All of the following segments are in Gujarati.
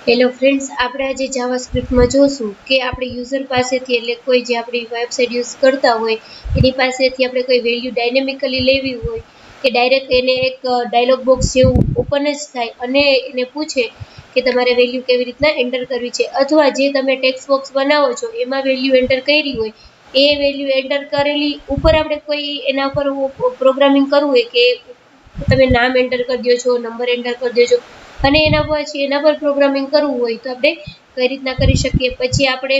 હેલો ફ્રેન્ડ્સ, આપણે આજે જાવાસ્ક્રિપ્ટમાં જોશું કે આપણે યુઝર પાસેથી એટલે કોઈ જે આપણી વેબસાઇટ યુઝ કરતા હોય એની પાસેથી આપણે કોઈ વેલ્યુ ડાયનેમિકલી લેવી હોય કે ડાયરેક્ટ એને એક ડાયલોગ બોક્સ જેવું ઓપન જ થાય અને એને પૂછે કે તમારે વેલ્યુ કેવી રીતના એન્ટર કરવી છે, અથવા જે તમે ટેક્સ્ટ બોક્સ બનાવો છો એમાં વેલ્યુ એન્ટર કરી હોય એ વેલ્યુ એન્ટર કરેલી ઉપર આપણે કોઈ એના ઉપર પ્રોગ્રામિંગ કરવું હોય કે તમે નામ એન્ટર કરી દો છો, નંબર એન્ટર કરી દો છો અને એના પર પ્રોગ્રામિંગ કરવું હોય તો આપણે કઈ રીતના કરી શકીએ. પછી આપણે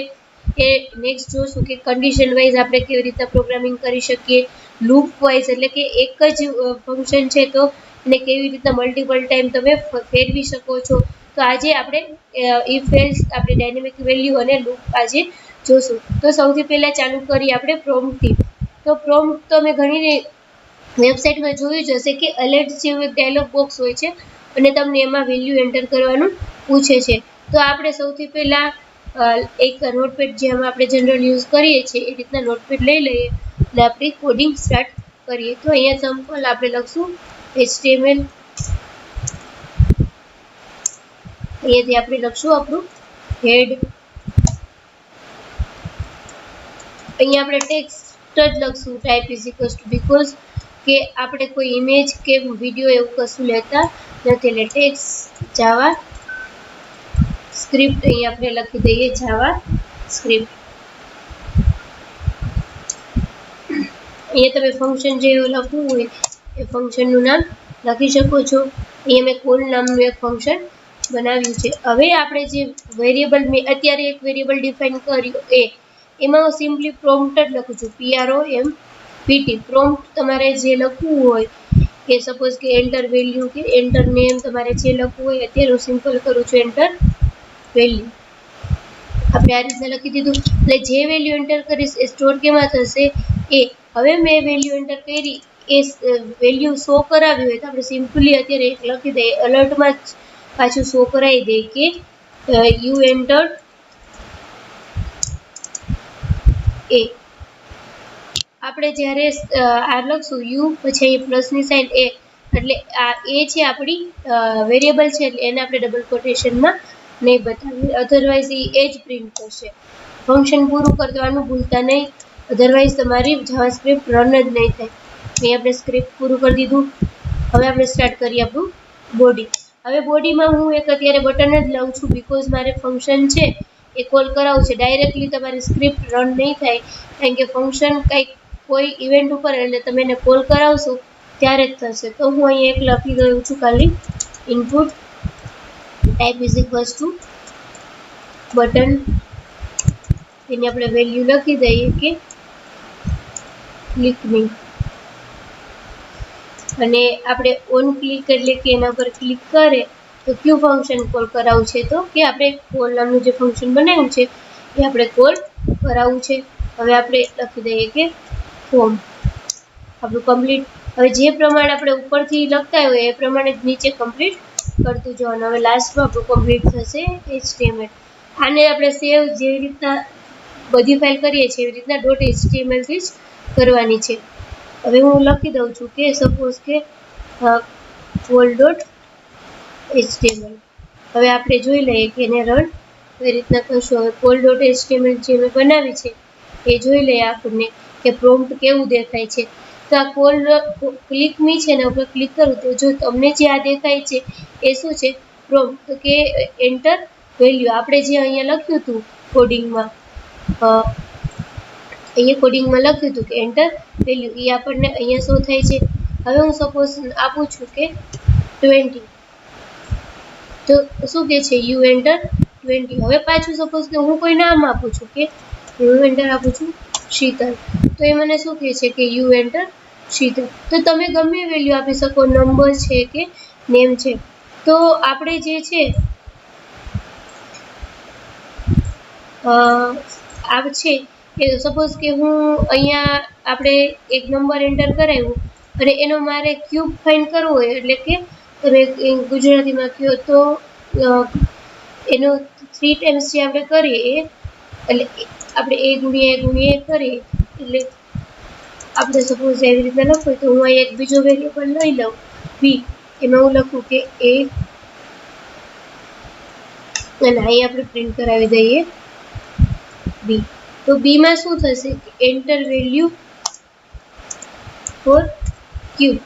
એ નેક્સ્ટ જોશું કે કન્ડિશન વાઇઝ આપણે કેવી રીતના પ્રોગ્રામિંગ કરી શકીએ, લૂપ વાઇઝ એટલે કે એક જ ફંક્શન છે તો એને કેવી રીતના મલ્ટિપલ ટાઈમ તમે ફેરવી શકો છો. તો આજે આપણે ઇફ એલ્સ આપણે ડાયનેમિક વેલ્યુ અને લૂપ આજે જોશું. તો સૌથી પહેલા ચાલુ કરીએ આપણે પ્રોમ્પ્ટથી. તો પ્રોમ્પ્ટ તો અમે ઘણી વેબસાઇટમાં જોયું જ હશે કે અલર્ટ જેવું એક ડાયલોગ બોક્સ હોય છે અને તમને એમાં વેલ્યુ એન્ટર કરવાનું પૂછે છે. તો આપણે સૌથી પહેલા એક નોટપેડ જેમાં આપણે જનરલ યુઝ કરીએ છીએ એ રીતના નોટપેડ લઈ લઈએ અને આપણી કોડિંગ સ્ટાર્ટ કરીએ. તો અહીંયા સિમ્પલ આપણે લખશું HTML. અહીંયાથી આપણે લખશું આપણું હેડ. અહીંયા આપણે ટેક્સ્ટ જ લખશું type is equals two because કે આપણે કોઈ ઇમેજ કે વિડીયો એવું કશું લેતા નથી એટલે ટેક્સ્ટ જાવા સ્ક્રિપ્ટ અહીં આપણે લખી દઈએ જાવા સ્ક્રિપ્ટ. અહીંયા તમે ફંક્શન જે લખવું હોય એ ફંક્શનનું નામ લખી શકો છો. અહીંયા મેં કોલ નામનું એક ફંક્શન બનાવ્યું છે. હવે આપણે જે વેરિયેબલ મેં અત્યારે એક વેરિયેબલ ડિફાઇન કર્યું એમાં હું સિમ્પલી પ્રોમ્પ્ટ જ લખું છું, PROMPT. પ્રોમ્પ્ટ તમારે જે લખવું હોય કે સપોઝ કે એન્ટર વેલ્યુ કે એન્ટર નેમ તમારે જે લખવું હોય અત્યારે હું સિમ્પલ કરું છું એન્ટર વેલ્યુ. આપણે આ રીતના લખી દીધું એટલે જે વેલ્યુ એન્ટર કરીશ એ સ્ટોર કેમાં થશે એ. હવે મેં વેલ્યુ એન્ટર કરી એ વેલ્યુ શો કરાવી હોય તો આપણે સિમ્પલી અત્યારે એક લખી દઈએ અલર્ટમાં જ પાછું શો કરાવી દઈએ કે યુ એન્ટર એ. આપણે જ્યારે આ લખશું યુ પછી અહીં પ્લસની સાઇન એ એટલે આ એ છે આપણી વેરિયેબલ છે એટલે એને આપણે ડબલ કોટેશનમાં નહીં બતાવીએ, અધરવાઇઝ એ જ પ્રિન્ટ કરશે. ફંક્શન પૂરું કરવાનું ભૂલતા નહીં, અધરવાઇઝ તમારી જાવાસ્ક્રિપ્ટ રન જ નહીં થાય. અહીં આપણે સ્ક્રિપ્ટ પૂરું કરી દીધું. હવે આપણે સ્ટાર્ટ કરીએ આપણું બોડી. હવે બોડીમાં હું એક અત્યારે બટન જ લઉં છું બીકોઝ મારે ફંક્શન છે એ કોલ કરાવવું છે. ડાયરેક્ટલી તમારી સ્ક્રિપ્ટ રન નહીં થાય કારણ કે ફંક્શન કંઈક કોઈ ઇવેન્ટ ઉપર એટલે તમે એને કોલ કરાવશો ત્યારે જ થશે. તો હું અહીં એક લખી દઉં છું ખાલી input type is equals to button. એની આપણે વેલ્યુ લખી દઈએ કે ક્લિકની અને આપણે ઓન ક્લિક એટલે કે એના પર ક્લિક કરે તો ક્યુ ફંક્શન કોલ કરાવવું છે તો કે આપણે કોલ નામનું જે ફંક્શન બનાવ્યું છે એ આપણે કોલ કરાવવું છે. હવે આપણે લખી દઈએ કે ફોર્મ આપણું કમ્પ્લીટ. હવે જે પ્રમાણે આપણે ઉપરથી લખતા હોય એ પ્રમાણે નીચે કમ્પ્લીટ કરતું જવાનું. હવે લાસ્ટમાં આપણું કમ્પ્લીટ થશે HTML. આને આપણે સેવ જેવી રીતના બધી ફાઇલ કરીએ છીએ એવી રીતના .html થી જ કરવાની છે. હવે હું લખી દઉં છું કે સપોઝ કે કોલ.html. હવે આપણે જોઈ લઈએ કે એને રન કઈ રીતના કરશું. હવે કોલ.html જે મેં બનાવી છે એ જોઈ લઈએ આપણને કે પ્રોમ્પ્ટ કેવું દેખાય છે. તો આ કોલ ક્લિક મી છે ને ઉપર ક્લિક કરું તો જો તમને જે આ દેખાય છે એ શું છે પ્રોમ્પ્ટ. તો કે એન્ટર વેલ્યુ આપણે જે અહીંયા લખ્યું હતું કોડિંગમાં લખ્યું હતું કે એન્ટર વેલ્યુ એ આપણને અહીંયા શો થાય છે. હવે હું સપોઝ આપું છું કે 20 તો શું કે છે યુ એન્ટર 20. હવે પાછું સપોઝ કે હું કોઈ નામ આપું છું કે હું એન્ટર આપું છું શીતલ તો એ મને શું કહે છે કે યુ એન્ટર શીતલ. તો તમે ગમે વેલ્યુ આપી શકો, નંબર છે કે નેમ છે. તો આપણે જે છે આ છે કે સપોઝ કે હું અહીંયા આપણે એક નંબર એન્ટર કરાવ્યું અને એનો મારે ક્યુબ ફાઇન્ડ કરવો હોય એટલે કે તમે ગુજરાતીમાં કહો તો એનો 3 ટાઈમ્સ જે આપણે કરીએ એટલે આપણે a ગુણ્યા a કરીએ એટલે આપણે સપોઝ એવી રીતના લખવું તો હું અહીંયા એક બીજો વેરિયેબલ લઈ લઉં b. એમાં હું લખું કે a અને અહીં આપણે પ્રિન્ટ કરાવી દઈએ બી. તો બીમાં શું થશે એન્ટર વેલ્યુ ફોર ક્યુબ,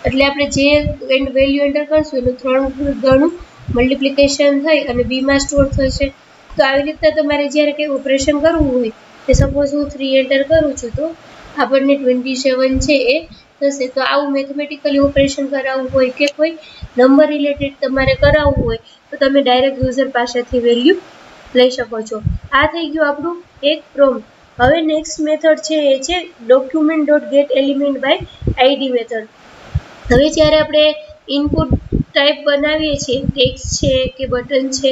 એટલે આપણે જે વેલ્યુ એન્ટર કરશું એનું 3 ગણું મલ્ટિપ્લિકેશન થઈ અને બીમાં સ્ટોર થશે. તો આવી રીતના તમારે જ્યારે કંઈ ઓપરેશન કરવું હોય કે સપોઝ હું 3 એન્ટર કરું છું તો આપણને 27 છે એ થશે. તો આવું મેથમેટિકલી ઓપરેશન કરાવવું હોય કે કોઈ નંબર રિલેટેડ તમારે કરાવવું હોય તો તમે ડાયરેક્ટ યુઝર પાસેથી વેલ્યુ લઈ શકો છો. આ થઈ ગયું આપણું એક પ્રોમ્પ્ટ. હવે નેક્સ્ટ મેથડ છે એ છે document dot get element by ID method. હવે જ્યારે આપણે ઇનપુટ ટાઈપ બનાવીએ છીએ, ટેક્સ્ટ છે કે બટન છે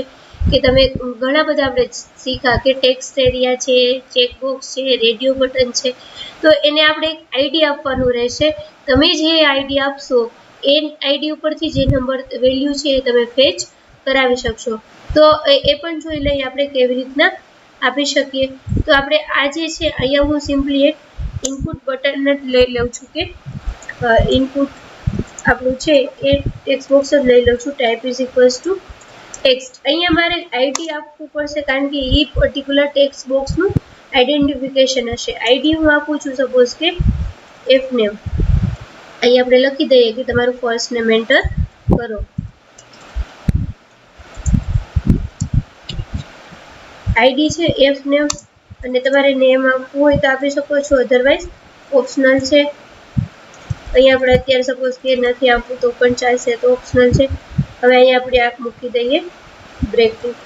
કે તમે ઘણા બધા આપણે શીખા કે ટેક્સ્ટ એરિયા છે, ચેકબોક્સ છે, રેડિયો બટન છે, તો એને આપણે એક આઈડી આપવાનું રહેશે. તમે જે આઈડી આપશો એ આઈડી ઉપરથી જે નંબર વેલ્યુ છે એ તમે ફેચ કરાવી શકશો. તો એ પણ જોઈ લઈએ આપણે કેવી રીતના આપી શકીએ. તો આપણે આ જે છે અહીંયા હું સિમ્પલી એક ઇનપુટ બટન જ લઈ લઉં છું કે ઇનપુટ આપણું છે એ ટેક્સ્ટ બોક્સ જ લઈ લઉં છું. Type is equals two text. અહીંયા મારે આઈડી આપવું પડશે કારણ કે એ પર્ટિક્યુલર ટેક્સ્ટ બોક્સનું આઈડેન્ટિફિકેશન હશે. આઈડી હું આપું છું સપોઝ કે એફ નેમ. અહીં આપણે લખી દઈએ કે તમારું ફર્સ્ટ નેમ એન્ટર કરો. આઈડી છે એફ નેમ અને તમારે નેમ આપવું હોય તો આપી શકો છો, અધરવાઇઝ ઓપ્શનલ છે. અહીંયા આપણે અત્યારે સપોઝ કે નથી આપવું તો પણ ચાલશે, તો ઓપ્શનલ છે. હવે અહીંયા આપણે આ મૂકી દઈએ બ્રેકેટ.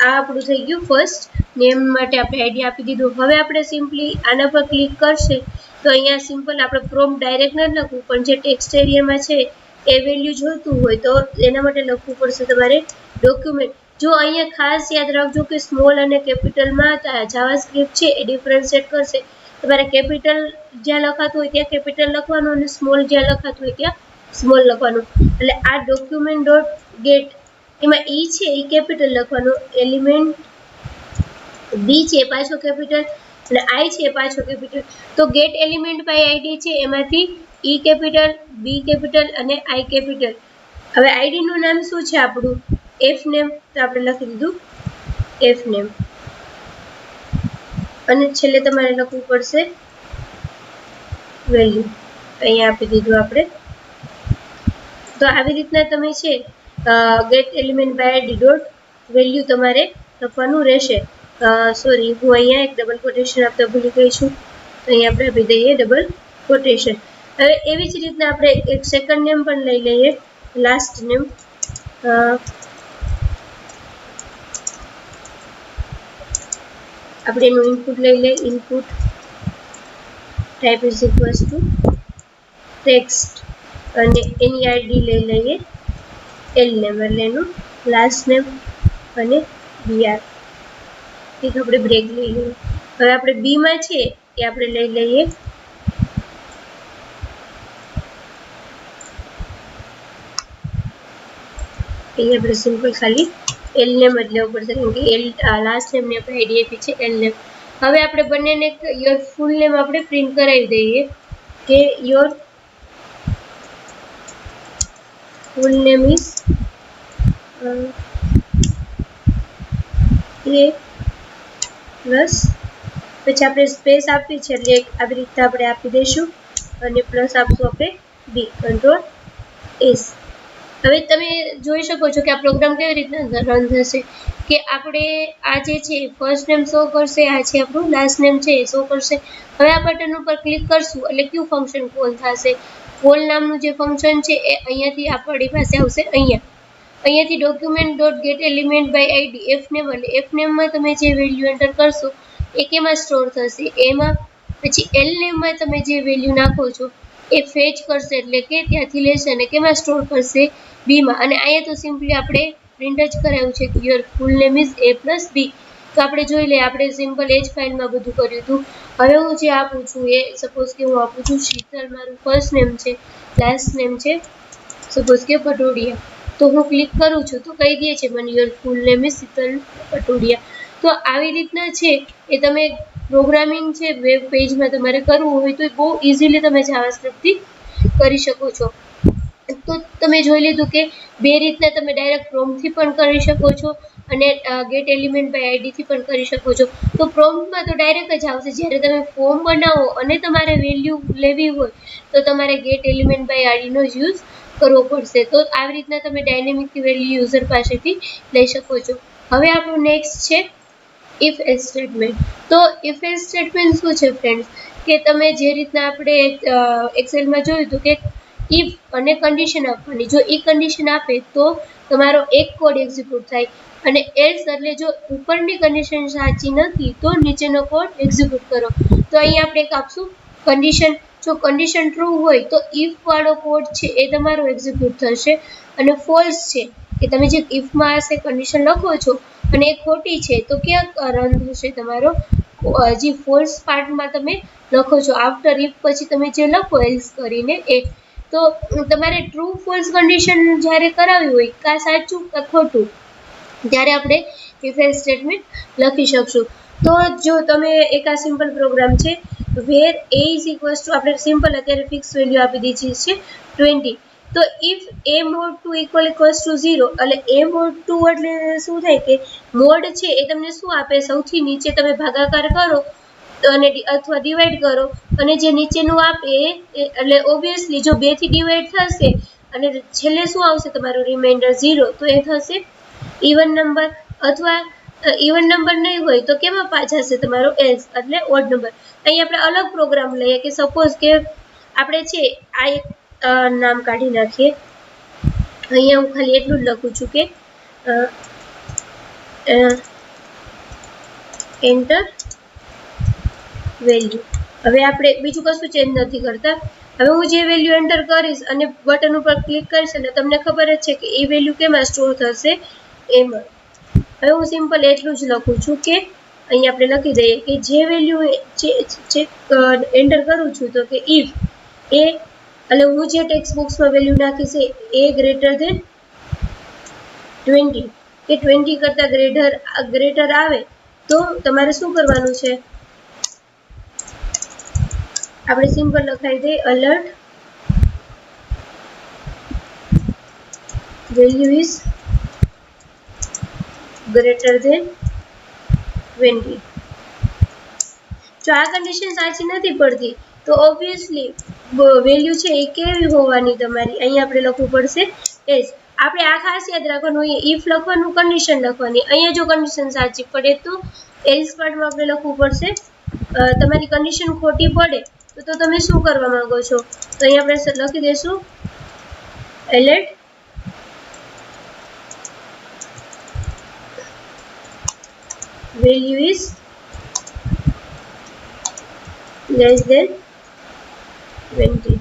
આ આપણું થઈ ગયું ફર્સ્ટ નેમ માટે આપણે આઈડી આપી દીધું. હવે આપણે સિમ્પલી આના પર ક્લિક કરશે તો અહીંયા સિમ્પલ આપણે પ્રોમ્પ્ટ ડાયરેક્ટ ન લખવું પણ જે ટેક્સ્ટ એરિયામાં છે એ વેલ્યુ જોઈતું હોય તો એના માટે લખવું પડશે તમારે ડોક્યુમેન્ટ. જો અહીંયા ખાસ યાદ રાખજો કે સ્મોલ અને કેપિટલમાં જાવાસ્ક્રિપ્ટ છે એ ડિફરન્શિએટ કરશે. તમારે કેપિટલ જ્યાં લખાતું હોય ત્યાં કેપિટલ લખવાનું અને સ્મોલ જ્યાં લખાતું હોય ત્યાં સ્મોલ લખવાનું. એટલે આ ડોક્યુમેન્ટ ડોટ ગેટ એમાં ઈ છે એ કેપિટલ લખવાનું, એલિમેન્ટ બી છે પાછો કેપિટલ અને આઈ છે પાછો કેપિટલ. તો ગેટ એલિમેન્ટ બાય આઈડી છે એમાંથી ઈ કેપિટલ, બી કેપિટલ અને આઈ કેપિટલ. હવે આઈડી નું નામ શું છે આપણું એફ નેમ, તો આપણે લખી દીધું એફ નેમ અને છેલ્લે તમારે લખવું પડશે વેલ્યુ. અહીંયા આપી દીધું આપણે. તો આવી રીતના તમે છે get element by ID dot value તમારે લખવાનું રહેશે. સોરી, હું અહીંયા એક ડબલ કોટેશન આપતા ભૂલી ગઈ છું, તો અહીંયા આપણે આપી દઈએ ડબલ કોટેશન. હવે એવી જ રીતના આપણે એક સેકન્ડ નેમ પણ લઈ લઈએ, લાસ્ટ નેમ. આપણે એનું ઇનપુટ લઈ લઈએ, input type is equals two text અને એની આઈડી લઈ લઈએ એલ નેમ, એટલે એનું લાસ્ટ નેમ અને બીઆર. એક આપણે બ્રેક લઈ લઈએ. હવે આપણે બીમાં છે એ આપણે લઈ લઈએ અહીંયા આપણે સિમ્પલ ખાલી એલ નેમ જ લેવું પડશે કારણ કે એલ લાસ્ટ નેમની આપણે આઈડી આપી છે એલ નેમ. હવે આપણે બંનેને યોર ફૂલ નેમ આપણે પ્રિન્ટ કરાવી દઈએ કે your full name is A plus પછી આપણે સ્પેસ આપી છે એટલે આવી રીતે આપણે આપી દઈશું અને પ્લસ આપશું આપણે બી, કંટ્રોલ એસ. હવે તમે જોઈ શકો છો કે આ પ્રોગ્રામ કેવી રીતના રન થશે કે આપણે આ જે છે ફર્સ્ટ નેમ શો કરશે, આ છે આપણું લાસ્ટ નેમ છે એ શો કરશે. હવે આ બટન ઉપર ક્લિક કરશું એટલે કયું ફંક્શન કોલ થશે, કોલ નામનું જે ફંક્શન છે એ અહીંયાથી આપણી પાસે આવશે. અહીંયાથી document dot get element by ID F name, એટલે એફ નેમમાં તમે જે વેલ્યુ એન્ટર કરશો એ કેમાં સ્ટોર થશે એમાં. પછી એલ નેમમાં તમે જે વેલ્યુ નાખો છો એ ફેચ કરશે એટલે કે ત્યાંથી લેશે અને કેમાં સ્ટોર કરશે બીમાં. અને અહીંયા તો સિમ્પલી આપણે પ્રિન્ટ જ કરાવ્યું છે કે your full name is A plus B. તો આપણે જોઈ લઈએ, આપણે સિમ્પલ એ જ ફાઇલમાં બધું કર્યું હતું. હવે હું જે આપું છું એ સપોઝ કે હું આપું છું શીતલ, મારું ફર્સ્ટ નેમ છે, લાસ્ટ નેમ છે સપોઝ કે પટોડિયા. તો હું ક્લિક કરું છું તો કહી દે છે મને your full name is Sheetal Patodia. તો આવી રીતના છે એ તમે પ્રોગ્રામિંગ છે વેબ પેજમાં તમારે કરવું હોય તો બહુ ઇઝીલી તમે જાવાસ્ક્રિપ્ટથી કરી શકો છો. તો તમે જોઈ લીધું કે બે રીતના તમે ડાયરેક્ટ પ્રોમ્પ્ટથી પણ કરી શકો છો અને ગેટ એલિમેન્ટ બાય આઈડીથી પણ કરી શકો છો. તો પ્રોમ્પ્ટમાં તો ડાયરેક્ટ જ આવશે. જ્યારે તમે ફોર્મ બનાવો અને તમારે વેલ્યુ લેવી હોય તો તમારે ગેટ એલિમેન્ટ બાય આઈડીનો જ યુઝ કરવો પડશે. તો આવી રીતના તમે ડાયનેમિક વેલ્યુ યુઝર પાસેથી લઈ શકો છો. હવે આપણું નેક્સ્ટ છે ઇફ એલ્સ સ્ટેટમેન્ટ. તો ઇફ એલ્સ સ્ટેટમેન્ટ શું છે ફ્રેન્ડ્સ, કે તમે જે રીતના આપણે એક્સેલમાં જોયું હતું કે ઇફ અને કન્ડિશન આપવાની, જો એ કન્ડિશન આપે તો તમારો એક કોડ એક્ઝિક્યુટ થાય અને એલ્સ એટલે જો ઉપરની કન્ડિશન સાચી નથી તો નીચેનો કોડ એક્ઝિક્યુટ કરો. તો અહીં આપણે એક આપશું કન્ડિશન. જો કન્ડિશન ટ્રુ હોય તો ઇફ વાળો કોડ છે એ તમારો એક્ઝિક્યુટ થશે, અને ફોલ્સ છે કે તમે જે ઇફમાં હશે કન્ડિશન લખો છો અને એ ખોટી છે તો ક્યાં રન થશે તમારો, જે ફોલ્સ પાર્ટમાં તમે લખો છો આફ્ટર ઇફ પછી તમે જે લખો એલ્સ કરીને એ. તો તમારે ટ્રુ ફોલ્સ કન્ડિશન જ્યારે કરાવી હોય કાં સાચું કાં ખોટું, ત્યારે આપણે ઇફ એલ્સ સ્ટેટમેન્ટ લખી શકશું. તો જો તમે એક આ સિમ્પલ પ્રોગ્રામ છે વેર એ ઇઝ ઇક્વલ્સ ટુ, આપણે સિમ્પલ અત્યારે ફિક્સ વેલ્યુ આપી દીધી છે 20. તો if A mode 2 equals to 0, એટલે એ મોડ 2 એટલે શું થાય કે મોડ છે એ તમને શું આપે, સૌથી નીચે તમે ભાગાકાર કરો અને અથવા ડિવાઈડ કરો અને જે નીચેનું આપે એટલે ઓબ્વિયસલી જો 2 થી ડિવાઈડ થશે અને છેલ્લે શું આવશે તમારું રિમાઇન્ડર 0, તો એ થશે ઇવન નંબર. અથવા ઇવન નંબર નહીં હોય તો કેમાં પાછા હશે તમારો એલ્સ એટલે ઓડ નંબર. અહીં આપણે અલગ પ્રોગ્રામ લઈએ કે સપોઝ કે આપણે છે આ એક નામ કાઢી નાખીએ. અહીંયા હું ખાલી એટલું જ લખું છું કે એન્ટર વેલ્યુ. હવે આપણે બીજું કશું ચેન્જ નથી કરતા. હવે હું જે વેલ્યુ એન્ટર કરીશ અને બટન ઉપર ક્લિક કરીશ અને તમને ખબર જ છે કે એ વેલ્યુ કેમાં સ્ટોર થશે, એમાં. હવે હું સિમ્પલ એટલું જ લખું છું કે અહીં આપણે લખી દઈએ કે જે વેલ્યુ એન્ટર કરું છું તો કે ઇફ એ, એટલે હું જે ટેક્સ્ટ બોક્સમાં વેલ્યુ નાખીશ એ ગ્રેટર ધેન 20, કે 20 કરતા ગ્રેટર આવે તો તમારે શું કરવાનું છે, આપણે સિમ્પલ લખાઈ દઈએ alert value is greater than 20. જો આ કન્ડિશન સાચી નથી પડતી તો ઓબ્વિયસલી વેલ્યુ છે એ કેવી હોવાની તમારી, અહીં આપણે લખવું પડશે એસ. આપણે આ ખાસ યાદ રાખવાનું, અહીંયા ઇફ લખવાનું, કન્ડિશન લખવાની. અહીંયા જો કન્ડિશન સાચી પડે તો એલ્સ પાર્ટમાં આપણે લખવું પડશે. તમારી કન્ડિશન ખોટી પડે તો તમે શું કરવા માંગો છો, તો અહીં આપણે લખી દઈશું alert value is less than 20,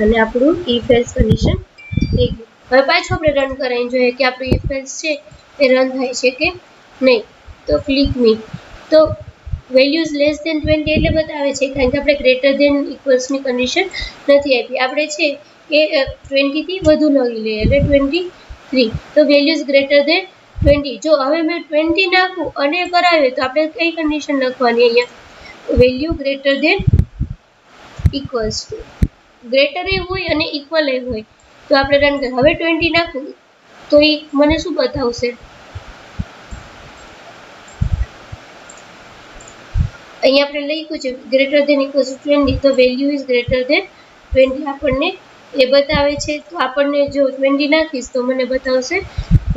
અને આપણું ઇફ એલ્સ કન્ડિશન થઈ ગયું. હવે પાછું આપણે રન કરાવીને જોઈએ કે આપણું ઇફ એલ્સ છે એ રન થાય છે કે નહીં. તો ક્લિક મી, તો વેલ્યુઝ લેસ ધેન 20 એટલે બતાવે છે કારણ કે આપણે ગ્રેટર ધેન ઇક્વલ્સની કન્ડિશન નથી આપી. આપણે છે એ 20 થી વધુ લઈ લઈએ એટલે 23. તો વેલ્યુઝ ગ્રેટર ધેન 20. જો હવે મેં 20 નાખું અને કરાવે તો આપણે કઈ કન્ડિશન લખવાની, અહીંયા value greater than equals to, greater એ હોય અને ઇક્વલ એ હોય. તો આપણે રન કરીએ. હવે 20 નાખું તો એ મને શું બતાવશે, અહીંયા આપણે લખ્યું છે ગ્રેટર ધેન ઇક્વલ્સ ટુ 20, તો વેલ્યુ ઇઝ ગ્રેટર ધેન 20 આપણને એ બતાવે છે. તો આપણને જો 20 નાખીશ તો મને બતાવશે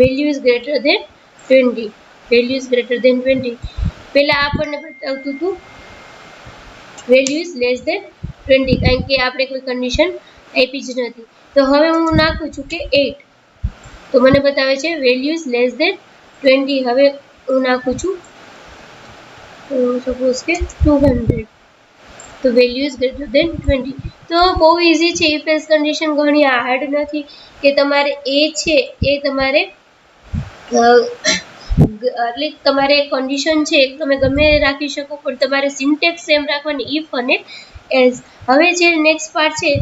value is greater than 20, value is greater than 20. પહેલા આપણને બતાવતું હતું વેલ્યુ ઇઝ લેસ ધેન 20 કારણ કે આપણે કોઈ કન્ડિશન આપી જ નથી. તો હવે હું નાખું છું કે 8, તો મને બતાવે છે વેલ્યુ ઇઝ લેસ ધેન 20. હવે હું નાખું છું સપોઝ કે 200, તો વેલ્યુ ઇઝ ગ્રેટર ધેન 20. તો બહુ ઇઝી છે. ઇફ એલ્સ કન્ડિશન ઘણી હાર્ડ નથી કે તમારે એ છે એ તમારે એટલે તમારે કન્ડિશન છે તમે ગમે રાખી શકો, પણ તમારે સિન્ટેક્સ સેમ રાખવાની ઇફ અને એલ્સ. હવે જે નેક્સ્ટ પાર્ટ છે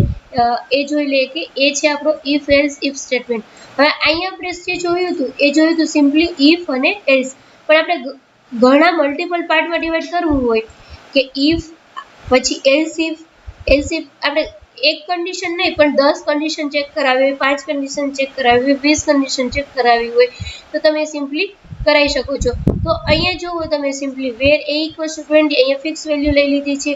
એ જોઈ લઈએ કે એ છે આપણો ઇફ એલ્સ ઇફ સ્ટેટમેન્ટ. હવે અહીંયા આપણે જે જોયું હતું સિમ્પલી ઇફ અને એલ્સ, પણ આપણે ઘણા મલ્ટિપલ પાર્ટમાં ડિવાઈડ કરવું હોય કે ઇફ પછી એલ્સ ઇફ આપણે એક કન્ડિશન નહીં પણ 10 કન્ડિશન ચેક કરાવી હોય, 5 કન્ડિશન ચેક કરાવી હોય, 20 કન્ડિશન ચેક કરાવી હોય તો તમે સિમ્પલી કરાવી શકો છો. તો અહીંયા જુઓ તમે simply where a equals to 20 અહીંયા ફિક્સ વેલ્યુ લઈ લીધી છે.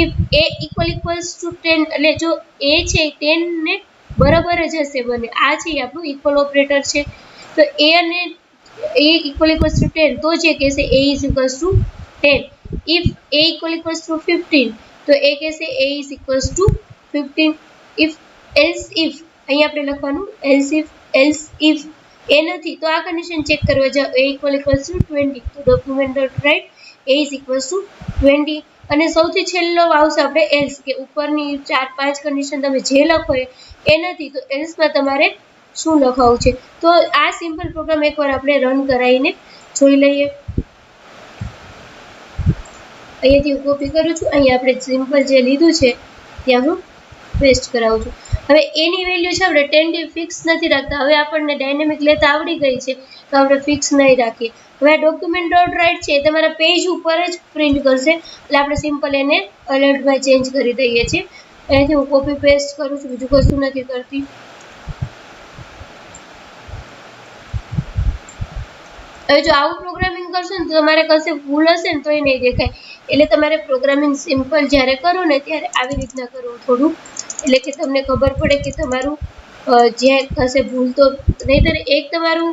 ઇફ a ઇક્વલ્સ ટુ 10 એટલે જો a છે 10 ને બરાબર જ હશે બને, આ છે આપણું ઇક્વલ ઓપરેટર છે. તો a અને a ઇક્વલ્સ ટુ 10 તો જે કહેશે a is equals to 10. If a equals two 15 તો એ કહેશે a is equals two 15. If else if અહીંયા આપણે લખવાનું એલ્સ ઇફ એ નથી તો આ કન્ડિશન ચેક કરવા જાઓ a ઇક્વલ્સ ટુ 20 તો document dot write a is equals to 20. અને સૌથી છેલ્લો આવશે આપણે એલ્સ, કે ઉપરની 4-5 કન્ડિશન તમે જે લખો એ નથી તો એલ્સમાં તમારે શું લખાવું છે. તો આ સિમ્પલ પ્રોગ્રામ એકવાર આપણે રન કરાવીને જોઈ લઈએ. અહીંયાથી હું કોપી કરું છું, અહીંયા આપણે સિમ્પલ જે લીધું છે ત્યાં હું પેસ્ટ કરાવું છું. હવે એની વેલ્યુ છે આપણે 10 ફિક્સ નથી રાખતા, હવે આપણને ડાયનેમિક લેતા આવડી ગઈ છે તો આપણે ફિક્સ નહીં રાખીએ. હવે આ ડોક્યુમેન્ટ ડોટ રાઇટ છે તમારા પેજ ઉપર જ પ્રિન્ટ કરશે, એટલે આપણે સિમ્પલ એને અલર્ટમાં ચેન્જ કરી દઈએ છીએ. અહીંયાથી હું કોપી પેસ્ટ કરું છું, બીજું કશું નથી કરતી. હવે જો આવું પ્રોગ્રામિંગ કરશો ને તો તમારે કશે ભૂલ હશે ને તો એ નહીં દેખાય. એટલે તમારે પ્રોગ્રામિંગ સિમ્પલ જ્યારે કરો ને ત્યારે આવી રીતના કરવું થોડું, એટલે કે તમને ખબર પડે કે તમારું જે કશે ભૂલ તો નહીંતર એક તમારું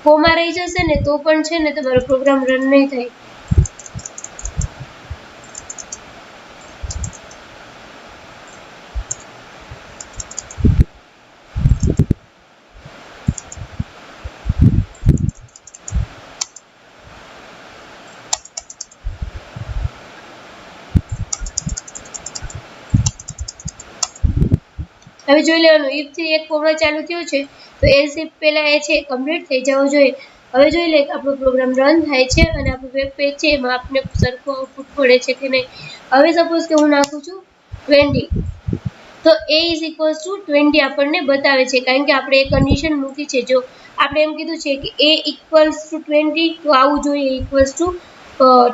કોમા રહી જશે ને તો પણ છે ને તમારો પ્રોગ્રામ રન નહીં થાય. હવે જોઈ લેવાનું ઇફ થી એક કોમા ચાલુ થયો છે તો એલ્સ ઇફ પહેલા એ છે કમ્પ્લીટ થઈ જવો જોઈએ. હવે જોઈ લે આપણો પ્રોગ્રામ રન થાય છે અને આપણું વેબ પેજ છે એમાં આપણે સરખું આઉટપુટ પડે છે કે નહીં. હવે સપોઝ કે હું નાખું છું 20 તો a ઇઝ ઇક્વલ્સ ટુ 20 આપણને બતાવે છે, કારણ કે આપણે એ કન્ડિશન મૂકી છે. જો આપણે એમ કીધું છે કે a ઇક્વલ્સ ટુ 20 તો આવું જોઈએ ઇક્વલ્સ ટુ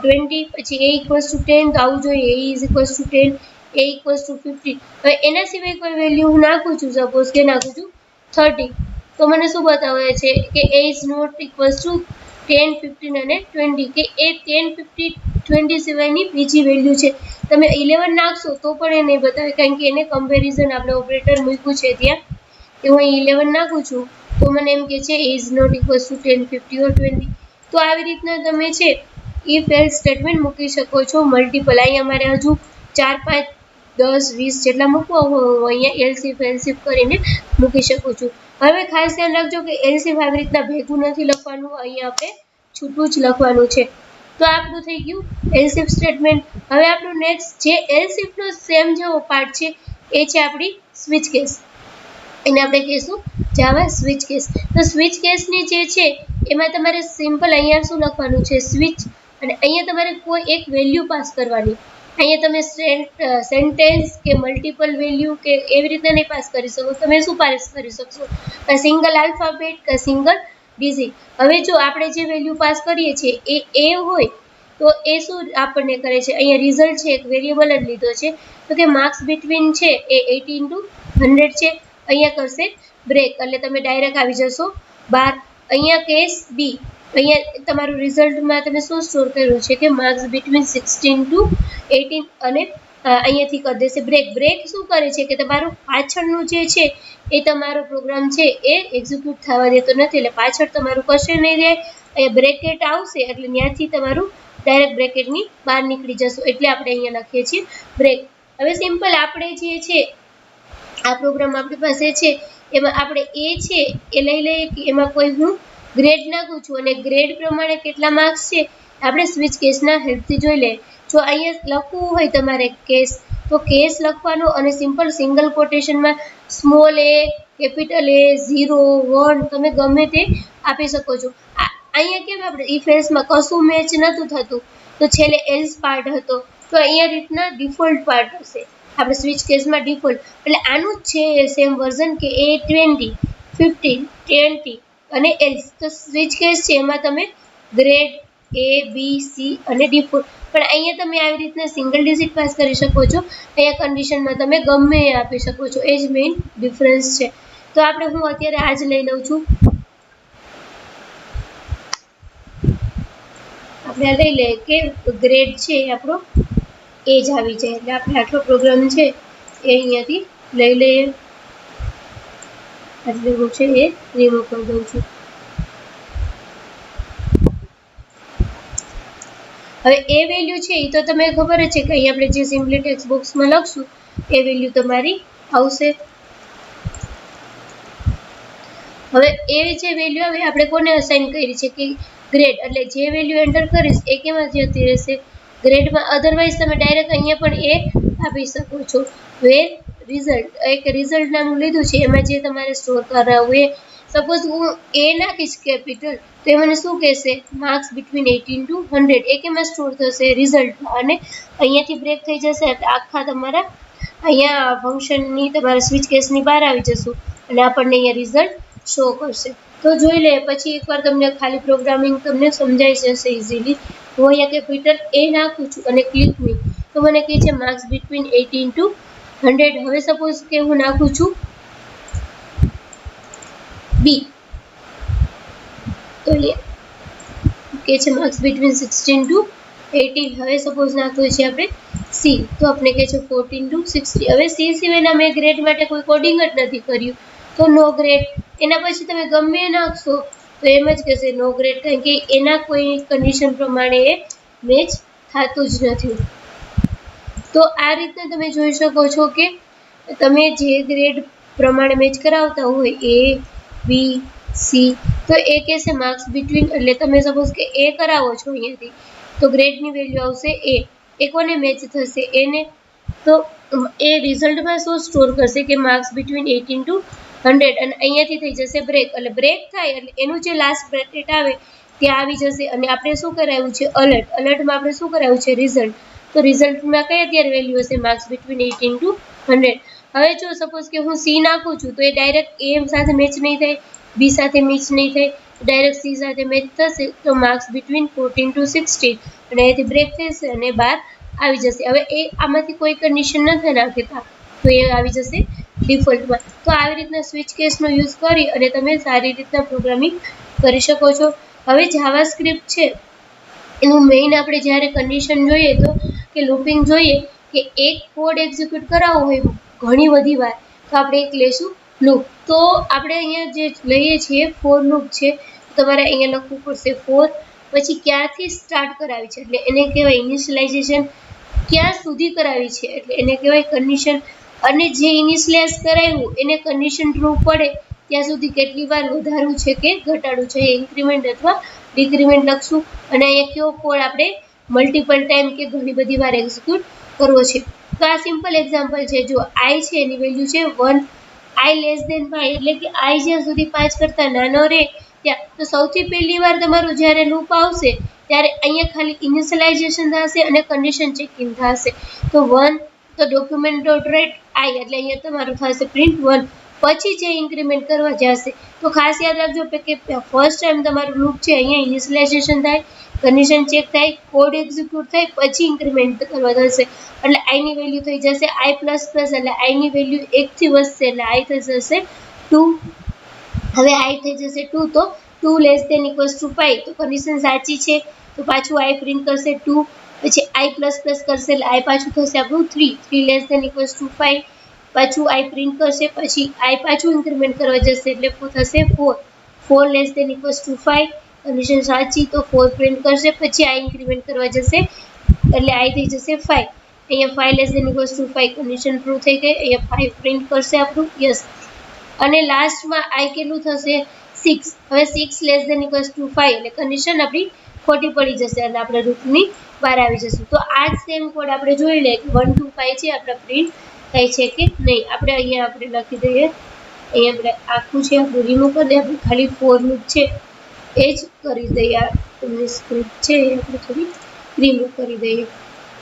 20, પછી a ઇક્વલ્સ ટુ 10 તો આવું જોઈએ a is equals to 10, a equals two 15. હવે એના સિવાય કોઈ વેલ્યુ હું નાખું છું, સપોઝ કે નાખું છું 30 તો મને શું બતાવે છે કે a is not equals to 10, 15 અને 20, કે એ 10, 50, 20 સિવાયની બીજી વેલ્યુ છે. તમે 11 નાખશો તો પણ એ નહીં બતાવે, કારણ કે એને કમ્પેરિઝન આપણે ઓપરેટર મૂક્યું છે ત્યાં, કે હું 11 નાખું છું તો મને એમ કે છે a is not equals to 10, 50 or 20. તો આવી રીતના તમે છે ઇફ એલ્સ સ્ટેટમેન્ટ મૂકી શકો છો મલ્ટિપલ. અહીંયા અમારે હજુ 4, 5, 10, 20 જેટલા મૂકવા હોય હું અહીંયા એલ્સિફ કરીને મૂકી શકું છું. હવે ખાસ ધ્યાન રાખજો કે એલ્સિફ આવી રીતના ભેગું નથી લખવાનું, અહીંયા આપણે છૂટું જ લખવાનું છે. તો આપણું થઈ ગયું એલ્સિફ સ્ટેટમેન્ટ. હવે આપણું નેક્સ્ટ જે એલ્સિફનો સેમ જેવો પાર્ટ છે એ છે આપણી સ્વિચ કેસ. એને આપણે કહીશું જાવા સ્વિચ કેસ. તો સ્વિચ કેસની જે છે એમાં તમારે સિમ્પલ અહીંયા શું લખવાનું છે સ્વિચ, અને અહીંયા તમારે કોઈ એક વેલ્યુ પાસ કરવાની. અહીંયા તમે સેન્ટેન્સ કે મલ્ટિપલ વેલ્યુ કે એવી રીતે નહીં પાસ કરી શકો. તમે શું પાસ કરી શકશો, સિંગલ આલ્ફાબેટ કે સિંગલ ડિઝિટ. હવે જો આપણે જે વેલ્યુ પાસ કરીએ છીએ એ હોય તો એ શું આપણને કરે છે, અહીંયા રિઝલ્ટ છે એક વેરિયેબલ જ લીધો છે તો કે માર્ક્સ બિટવીન છે એ 80 × 100 છે. અહીંયા કરશે બ્રેક એટલે તમે ડાયરેક્ટ આવી જશો 12. અહીંયા કેસ બી, અહીંયા તમારું રિઝલ્ટમાં તમે શું સ્ટોર કર્યું છે કે માર્ક્સ બિટવીન 16 to 18, અને અહીંયાથી કરી દેશે બ્રેક. બ્રેક શું કરે છે કે તમારું પાછળનું જે છે એ તમારો પ્રોગ્રામ છે એ એક્ઝિક્યુટ થવા દેતો નથી, એટલે પાછળ તમારું કશે નહીં જાય. અહીંયા બ્રેકેટ આવશે એટલે ત્યાંથી તમારું ડાયરેક્ટ બ્રેકેટની બહાર નીકળી જશો, એટલે આપણે અહીંયા લખીએ છીએ બ્રેક. હવે સિમ્પલ આપણે જે છે આ પ્રોગ્રામ આપણી પાસે છે એમાં આપણે એ છે એ લઈ લઈએ કે એમાં કોઈ હું ગ્રેડ નાખું છું અને ગ્રેડ પ્રમાણે કેટલા માર્ક્સ છે આપણે સ્વિચ કેસના હેલ્પથી જોઈ લઈએ. જો અહીંયા લખવું હોય તમારે કેસ તો કેસ લખવાનો અને સિમ્પલ સિંગલ કોટેશનમાં સ્મોલ એ, કેપિટલ એ, 0, 1 તમે ગમે તે આપી શકો છો. અહીંયા કેમ આપણે ઇફ એલ્સમાં કશું મેચ નહોતું થતું તો છેલ્લે એલ્સ પાર્ટ હતો, તો અહીંયા રીતના ડિફોલ્ટ પાર્ટ હશે આપણે સ્વિચ કેસમાં ડિફોલ્ટ. એટલે આનું જ છે સેમ વર્ઝન કે એ 20, 15, 20 અને એલ્સ. તો સ્વિચ કેસ છે એમાં તમે ગ્રેડ A B C અને D4 પણ અહીંયા તમે આવી રીતના સિંગલ ડિજિટ પાસ કરી શકો છો અહીંયા કન્ડિશનમાં તમે ગમે એ આપી શકો છો એ જ મેઇન ડિફરન્સ છે તો આપણે હું અત્યારે આ જ લઈ લઉં છું આપણે આ લઈ લઈએ કે ગ્રેડ છે આપણો એ જ આવી જાય એટલે આપણે આટલો પ્રોગ્રામ છે એ અહીંયાથી લઈ લઈએ એટલે હું છે એ રિમૂવ કરી દઉં છું હવે એ વેલ્યુ છે એ તો તમને ખબર જ છે કે અહીં આપણે જે સિમ્પલી ટેક્સ્ટ બોક્સમાં લખશું એ વેલ્યુ તમારી આવશે હવે એ જે વેલ્યુ આવે આપણે કોને અસાઇન કરી છે કે ગ્રેડ એટલે જે વેલ્યુ એન્ટર કરીશ એ કેમાં જતી રહેશે ગ્રેડમાં અધરવાઇઝ તમે ડાયરેક્ટ અહીંયા પણ એ આપી શકો છો વેર રિઝલ્ટ એક રિઝલ્ટ નામનું લીધું છે એમાં જે તમારે સ્ટોર કરાવવું એ સપોઝ હું એ નાખીશ કેપિટલ તો એ મને શું કહેશે માર્ક્સ બિટવીન 18 to 100 એ કેમાં સ્ટોર થશે રિઝલ્ટમાં અને અહીંયાથી બ્રેક થઈ જશે એટલે આખા તમારા અહીંયા ફંક્શનની તમારા સ્વિચ કેસની બહાર આવી જશું અને આપણને અહીંયા રિઝલ્ટ શો કરશે તો જોઈ લે પછી એકવાર તમને ખાલી પ્રોગ્રામિંગ તમને સમજાઈ જશે ઇઝીલી હું અહીંયા કેપિટલ એ નાખું છું અને ક્લિક મી તો મને કહે છે માર્ક્સ બિટવીન 18 to 100 હવે સપોઝ કે હું નાખું છું બી તો અહીંયા કે છે માર્ક્સ બિટવીન 16 to 18 હવે સપોઝ નાખવું છે આપણે સી તો આપણે કહે છે 14 to 60 હવે સી સિવાયના મેં ગ્રેડ માટે કોઈ કોડિંગ જ નથી કર્યું તો નો ગ્રેડ એના પછી તમે ગમે નાખશો તો એમ જ કહેશે નો ગ્રેડ કારણ કે એના કોઈ કન્ડિશન પ્રમાણે એ મેચ થતું જ નથી તો આ રીતના તમે જોઈ શકો છો કે તમે જે ગ્રેડ પ્રમાણે મેચ કરાવતા હોય એ બી સી તો એ કહેશે માર્ક્સ બિટવીન એટલે તમે સપોઝ કે એ કરાવો છો અહીંયાથી તો ગ્રેડની વેલ્યુ આવશે એ કોને મેચ થશે એને તો એ રિઝલ્ટમાં શું સ્ટોર કરશે કે માર્ક્સ બિટવીન 18 to 100 અને અહીંયાથી થઈ જશે બ્રેક એટલે બ્રેક થાય એટલે એનું જે લાસ્ટ બ્રેકેટ આવે ત્યાં આવી જશે અને આપણે શું કરાવ્યું છે અલર્ટમાં આપણે શું કરાવ્યું છે રિઝલ્ટ તો રિઝલ્ટમાં કઈ અત્યારે વેલ્યુ હશે માર્ક્સ બિટવીન 18 to 100 હવે જો સપોઝ કે હું સી નાખું છું તો એ ડાયરેક્ટ એ સાથે મેચ નહીં થાય બી સાથે મેચ નહીં થાય ડાયરેક્ટ સી સાથે મેચ થશે તો માર્ક્સ બિટવીન 14 to 16 અને અહીંયાથી બ્રેક થશે અને બહાર આવી જશે હવે એ આમાંથી કોઈ કન્ડિશન નથી નાખતા તો એ આવી જશે ડિફોલ્ટમાં તો આવી રીતના સ્વિચ કેસનો યુઝ કરી અને તમે સારી રીતના પ્રોગ્રામિંગ કરી શકો છો હવે જાવાસ્ક્રિપ્ટ છે એનું મેઇન આપણે જ્યારે કન્ડિશન જોઈએ તો કે લૂપિંગ જોઈએ કે એક કોડ એક્ઝિક્યુટ કરાવવો હોય ઘણી બધી વાર તો આપણે એક લેશું લૂપ તો આપણે અહીંયા જે લઈએ છીએ ફોર લૂપ છે તમારે અહીંયા લખવું પડશે ફોર પછી ક્યાંથી સ્ટાર્ટ કરાવી છે એટલે એને કહેવાય ઇનિશિયલાઇઝેશન ક્યાં સુધી કરાવી છે એટલે એને કહેવાય કન્ડિશન અને જે ઇનિશિયલાઇઝ કરાવ્યું એને કન્ડિશન ટ્રુ પડે ત્યાં સુધી કેટલી વાર વધારવું છે કે ઘટાડવું છે ઇન્ક્રીમેન્ટ અથવા ડિક્રીમેન્ટ લખશું અને અહીંયા કયો કોડ આપણે મલ્ટિપલ ટાઈમ કે ઘણી બધી વાર એક્ઝિક્યુટ કરવો છે તો આ સિમ્પલ એક્ઝામ્પલ છે જો આઈ છે એની વેલ્યુ છે 1 આઈ લેસ ધેન 5 એટલે કે આઈ જ્યાં સુધી 5 કરતા નાનો રહે ત્યાં તો સૌથી પહેલી વાર તમારું જ્યારે લૂપ આવશે ત્યારે અહીંયા ખાલી ઇનિશિયલાઇઝેશન થશે અને કન્ડિશન ચેકિંગ થશે તો 1 તો ડોક્યુમેન્ટ ડોટ રાઇટ આઈ એટલે અહીંયા તમારું થશે પ્રિન્ટ 1 પછી જે ઇન્ક્રીમેન્ટ કરવા જશે તો ખાસ યાદ રાખજો કે ફર્સ્ટ ટાઈમ તમારું લૂપ છે અહીંયા ઇનિશિયલાઇઝેશન થાય કન્ડિશન ચેક થાય કોડ એક્ઝિક્યુટ થાય પછી ઇન્ક્રીમેન્ટ કરવા થશે એટલે આઈની વેલ્યુ થઈ જશે આઈ પ્લસ પ્લસ એટલે આઈની વેલ્યુ 1 થી વધશે એટલે આઈ થઈ જશે 2 હવે આઈ થઈ જશે 2 તો 2 લેસ ધેન ઇક્વલ્સ ટુ 5 તો કન્ડિશન સાચી છે તો પાછું આઈ પ્રિન્ટ કરશે 2 પછી આઈ પ્લસ પ્લસ કરશે એટલે આઈ પાછું થશે આપણું 3 લેસ ધેન ઇક્વલ્સ ટુ 5 પાછું આઈ પ્રિન્ટ કરશે પછી આઈ પાછું ઇન્ક્રીમેન્ટ કરવા જશે એટલે થશે 4 less than equals to 5 condition સાચી તો 4 પ્રિન્ટ કરશે પછી આઈ ઇન્ક્રીમેન્ટ કરવા જશે એટલે આઈ થઈ જશે 5 અહીંયા 5 less than equals to 5 condition true થઈ ગઈ અહીંયા 5 પ્રિન્ટ કરશે આપણું યસ અને લાસ્ટમાં આઈ કેટલું થશે 6 હવે 6 લેસ ધેન ઇક્વલ્સ ટુ 5 એટલે કન્ડિશન આપણી ખોટી પડી જશે એટલે આપણે રૂટની બહાર આવી જશું તો આ જ સેમ કોડ આપણે જોઈ લઈએ કે 1 2 5 છે આપણા પ્રિન્ટ થાય છે કે નહીં આપણે અહીંયા આપણે લખી દઈએ અહીંયા આપણે આખું છે આપણું રિમૂવ કરી દઈએ આપણે ખાલી ફોર લૂપ છે એ જ કરી દઈએ આ સ્ક્રિપ્ટ છે એ આપણે થોડી રિમૂવ કરી દઈએ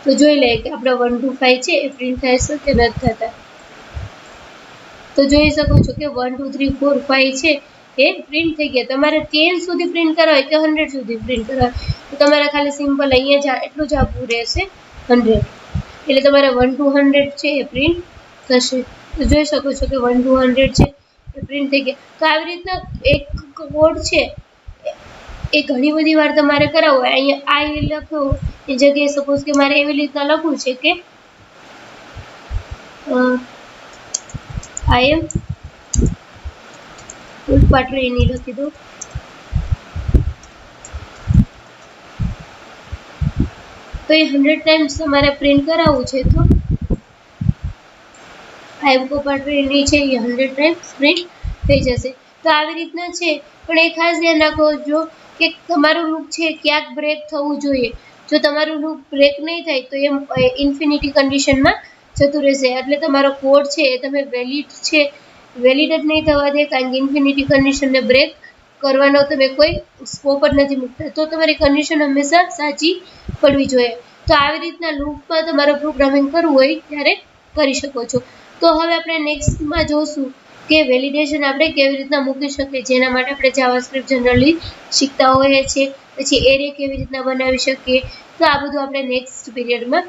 તો જોઈ લઈએ કે આપણા 1 2 5 છે એ પ્રિન્ટ થાય છે કે નથી થતા તો જોઈ શકો છો કે 1 2 3 4 5 છે એ પ્રિન્ટ થઈ ગયા. તમારે 10 સુધી પ્રિન્ટ કરવા હોય કે 100 સુધી પ્રિન્ટ કરવા હોય તો તમારે ખાલી સિમ્પલ અહીંયા જ એટલું જ આપવું રહેશે 100. એટલે તમારે 1 to 100 છે એ પ્રિન્ટ થશે. તો જોઈ શકો છો કે 1 to 100 છે એ પ્રિન્ટ થઈ ગયા. તો આવી રીતના એક કોડ છે એ ઘણી બધી વાર તમારે કરાવવો હોય. અહીંયા આ લખ્યું એ જગ્યાએ સપોઝ કે મારે એવી રીતના લખવું છે કે I am પુષ્પા ટ્રેની લખી દો. તો એ 100 ટાઈમ્સ તમારે પ્રિન્ટ કરાવવું છે તો I am પુષ્પા ટ્રેની છે એ 100 ટાઈમ્સ પ્રિન્ટ થઈ જશે. તો આવી રીતના છે. પણ એ ખાસ ધ્યાન રાખો જો કે તમારું લૂપ છે ક્યાંક બ્રેક થવું જોઈએ. જો તમારું લૂપ બ્રેક નહીં થાય તો એ ઇન્ફિનિટી કન્ડિશનમાં જતું રહેશે. એટલે તમારો કોડ છે એ તમે વેલિડ જ નહીં થવા દે, કારણ કે ઇન્ફિનિટી કન્ડિશનને બ્રેક કરવાનો તમે કોઈ સ્કોપ જ નથી મૂકતા. તો તમારી કન્ડિશન હંમેશા સાચી પડવી જોઈએ. તો આવી રીતના લૂપમાં તમારો પ્રોગ્રામિંગ કરવું હોય ત્યારે કરી શકો છો. તો હવે આપણે નેક્સ્ટમાં જોશું કે વેલિડેશન આપણે કેવી રીતના મૂકી શકીએ, જેના માટે આપણે જાવાસ્ક્રિપ્ટ જનરલી શીખતા હોઈએ છીએ. પછી એરે કેવી રીતના બનાવી શકીએ. તો આ બધું આપણે નેક્સ્ટ પીરિયડમાં